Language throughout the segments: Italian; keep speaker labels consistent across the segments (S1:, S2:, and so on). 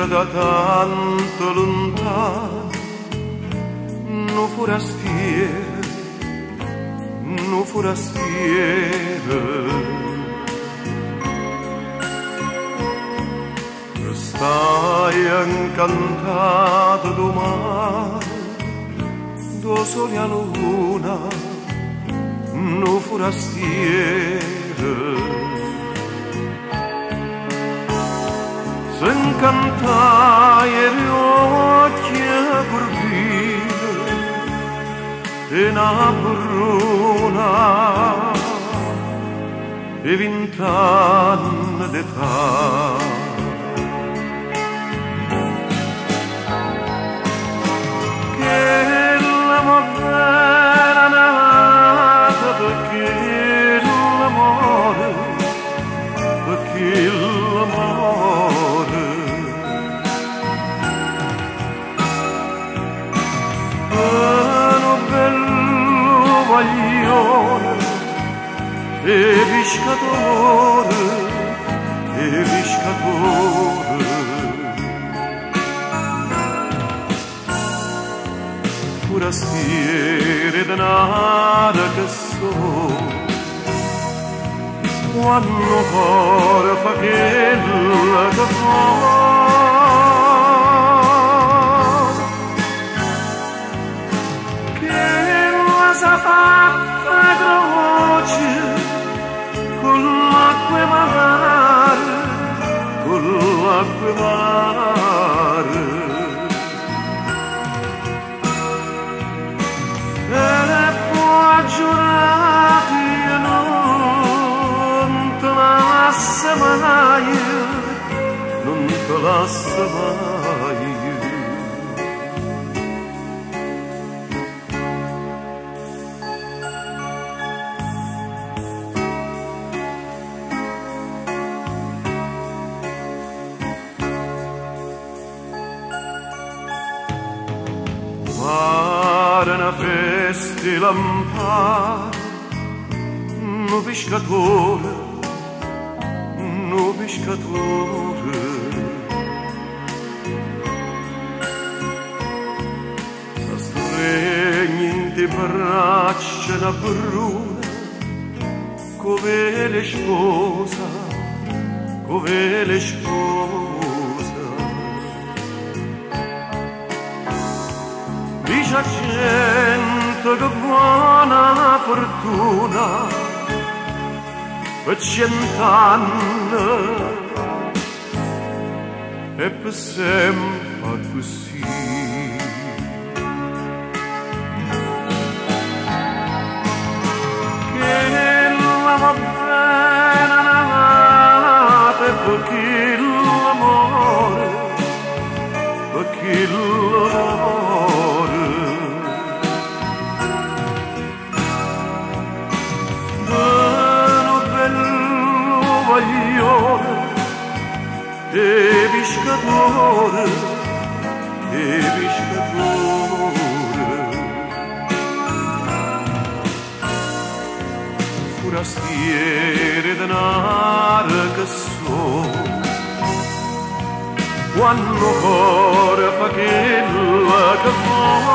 S1: da tanto lontano, no forastiere, no forastiere. Stai incantato do mare, do sole a luna, no forastiere. S'incantai e gli occhi a guardire e una bruna e 20 anni d'età. E pescatore, e pescatore, forastiere denaro che so, quando cuore fa quella che fa. Che cosa fatta croce con l'acqua mare, con l'acqua mare. E può giurare che non te lascia mai, non te lascia mai. Mare una festa lampare, no pescatore, no pescatore. La stregna in te braccia una bruna, come le sposa, come le sposa. Dice gente che buona fortuna per 100 anni e per sempre così. Che la va bene nata per chi l'amore, per chi l'amore. E pescatore, e pescatore, forastiere denaro che so, quando cuore fa quella che fa.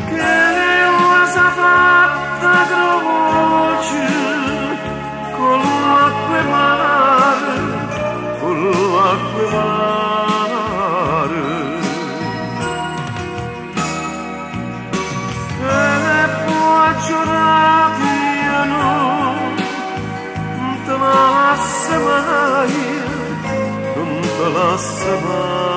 S1: Che cosa fatta croce con l'acqua mare, con l'acqua mare. E può giurare non te lascia mai, non te lascia mai.